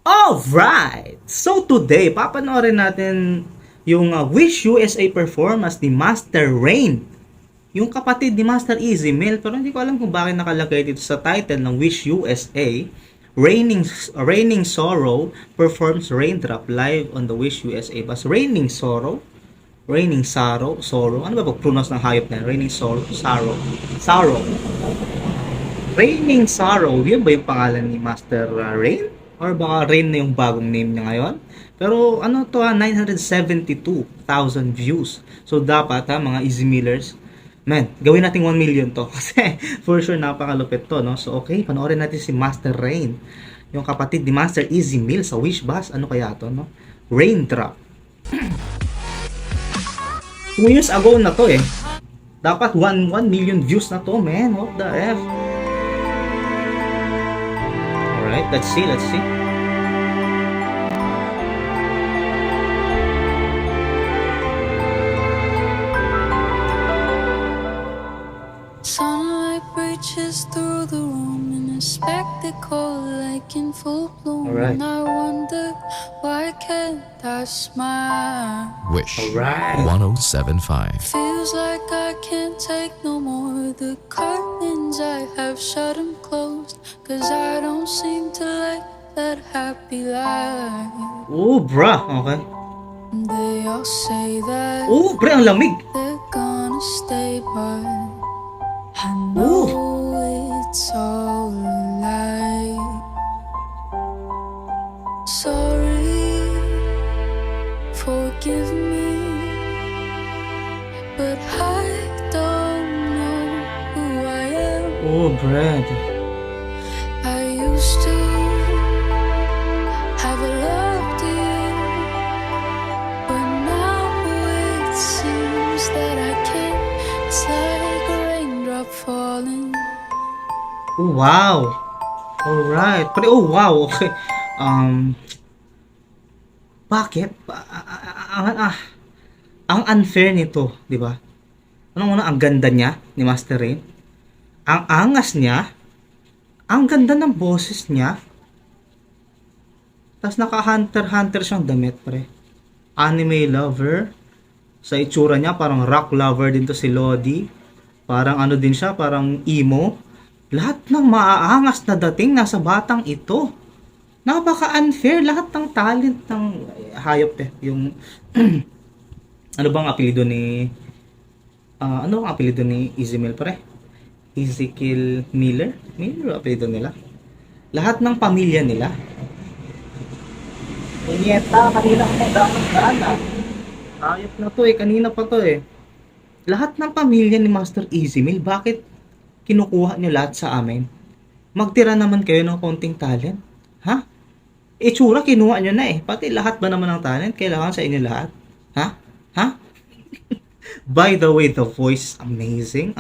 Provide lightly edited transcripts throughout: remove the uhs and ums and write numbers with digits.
Alright! So today, papanoorin natin yung Wish USA performance ni Master Raynn. Yung kapatid ni Master Easy Mill, pero hindi ko alam kung bakit nakalagay dito sa title ng Wish USA. Raining Sorrow performs Raindrop live on the Wish USA bus. Raining Sorrow? Raining Sorrow? Sorrow? Ano ba pag-pronounce ng hayop na? Raining Sorrow? Sorrow? Sorrow? Raining Sorrow, yun ba yung pangalan ni Master Raynn? Or baka Raynn na yung bagong name niya ngayon? Pero ano to 972,000 views. So dapat mga Easy Millers, man, gawin natin 1 million to. Kasi for sure napakalupit to, no? So okay, panoorin natin si Master Raynn. Yung kapatid ni Master Easy Mill sa Wish Bus. Ano kaya to, no? Raindrop. 2 years ago na to eh. Dapat 1 million views na to, man. What the F? Alright, let's see. Sunlight breaches through the room in a spectacle like in full bloom. Alright. And I wonder why can't I smile? Wish Alright. 1075. Feels like I can't take no more. The curtains I have shut and closed, 'cause I don't seem to like that happy life. Oh, bruh. Okay. They all say that Oh, pre, ang lamig. they're gonna stay, but I know it's all a lie. Sorry, forgive me, but I don't know who I am. Oh, Brad. I used to have a loved you, but now it seems that I can't. It's like a raindrop falling. Oh, wow. Alright. Pre, oh, wow. Okay. Bakit? Ang unfair nito, di ba? Ano ang ganda niya ni Master Raynn. Ang angas niya. Ang ganda ng boses niya. Tapos naka-hunter siyang damit, pre. Anime lover. Sa itsura niya, parang rock lover din to si Lodi. Parang ano din siya, parang emo. Lahat ng maaangas na dating nasa batang ito. Napaka-unfair. Lahat ng talent ng hayop yung ano bang apelyido ni ano ang apelyido ni Easy Mill, pre? Ezekiel Miller? Miller ang apelyido nila. Lahat ng pamilya nila. Punyeta, kanina ko daan na. Hayop na to eh, kanina pa to eh. Lahat ng pamilya ni Master Easy Mill, bakit kinukuha nyo lahat sa amin? Magtira naman kayo ng konting talent. Ha? Itsura, kinuha nyo na eh. Pati lahat ba naman ng talent, kailangan sa inyo lahat? Ha? Ha? By the way, the voice, amazing.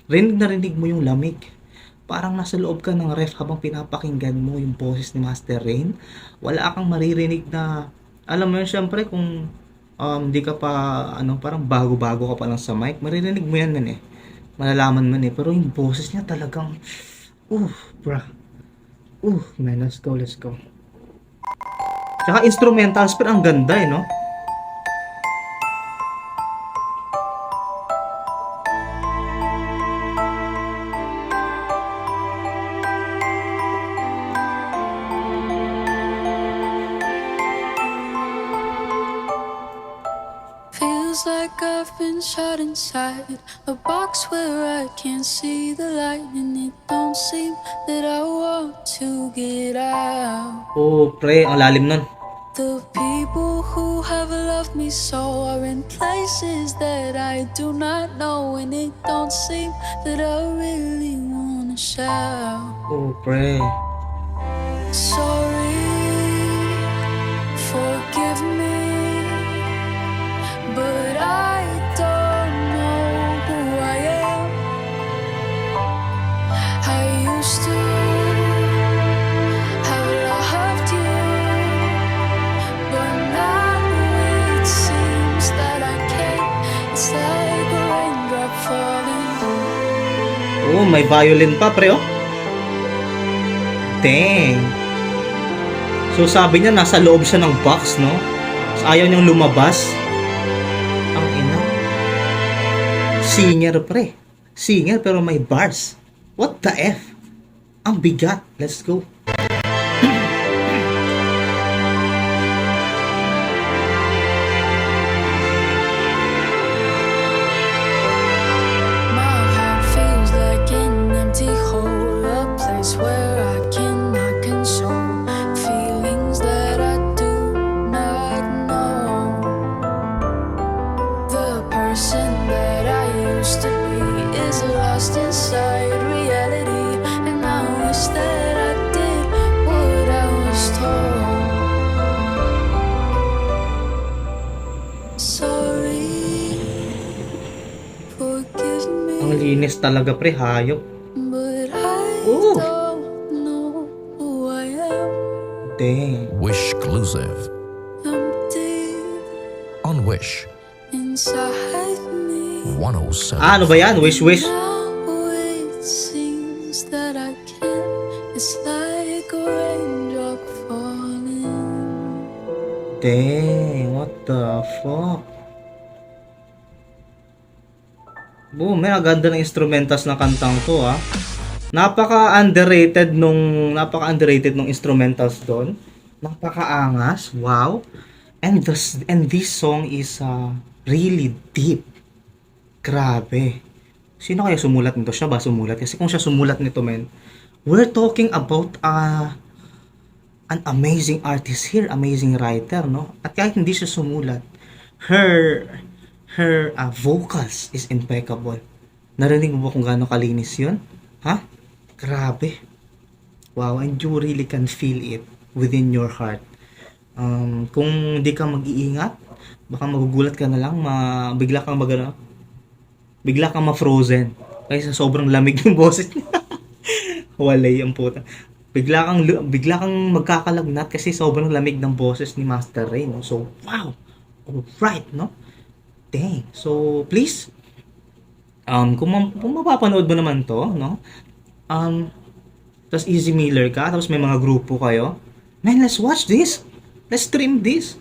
Rinig na rinig mo yung lamig. Parang nasa loob ka ng ref habang pinapakinggan mo yung boses ni Master Raynn. Wala kang maririnig na, alam mo yun, syempre kung di ka pa, parang bago-bago ka pa lang sa mic, maririnig mo yan man eh. Malalaman man eh. Pero yung boses niya talagang, bruh. Man, let's go. Tsaka instrumentals, pero ang ganda eh, no? Feels like I've been shut inside a box where I can't see the light, and it don't seem that I want to get out. Oh, pre, ang lalim nun. The people who have loved me so are in places that I do not know, and it don't seem that I really wanna shout. Oh, pre. Sorry, forgive me, but I don't know who I am. I used to have loved you, but now it seems that I can't. It's like a raindrop falling. Oh, may violin pa, pre, oh. Dang. So sabi niya nasa loob siya ng box, no? So, ayaw niyang lumabas. Ang ina. Singer pre. Singer pero may bars. What the F? Ang bigat. Let's go. My heart feels like an empty hole, a place where I cannot console feelings that I do not know. The person that I used to be is lost inside reality, and I wish that I did what I was told. Sorry, forgive me. Ang linis talaga pre, hayop. But I Ooh. don't know who I am. Dang. Wish exclusive I'm deep on Wish inside me. 107. Ano ba yan? Wish. Now it seems that I can't. It's like a raindrop falling. Dang, what the fuck? Boom, may ganda ng instrumentals ng kantang to ah. Napaka-underrated nung instrumentals doon. Napakaangas, wow. And this song is really deep. Grabe. Sino kaya sumulat nito? Siya ba sumulat? Kasi kung siya sumulat nito, men, we're talking about an amazing artist here, amazing writer, no? At kahit hindi siya sumulat, her vocals is impeccable. Narinig mo ba kung gaano kalinis yun? Ha? Grabe. Wow, and you really can feel it within your heart. Kung di ka mag-iingat, baka magugulat ka na lang, bigla kang ma-frozen. Kasi sa sobrang lamig ng boses niya. Walay ang puta. Bigla kang magkakalagnat kasi sobrang lamig ng boses ni Master Raynn, no? So, wow. Alright, no? Dang. So, please, kung mapapanood mo naman to, no? Tapos Easy Miller ka, tapos may mga grupo kayo, man, let's watch this. Let's stream this.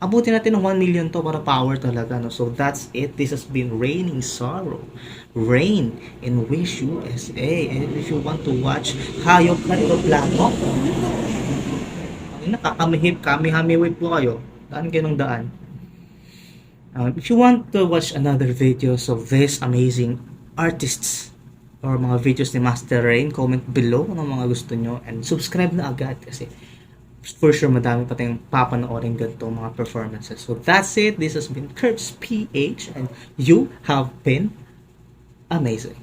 Abutin natin ng 1 million to para power talaga, no? So, that's it. This has been Raining Sorrow. Raynn in Wish USA. And if you want to watch Hayop na ito plano, kami-hami-wave po kayo. Daan kayo ng daan. If you want to watch another videos of these amazing artists or mga videos ni Master Raynn, comment below kung mga gusto nyo and subscribe na agad kasi for sure madami pa tayong papanoorin ganito mga performances. So that's it. This has been Curves PH and you have been amazing.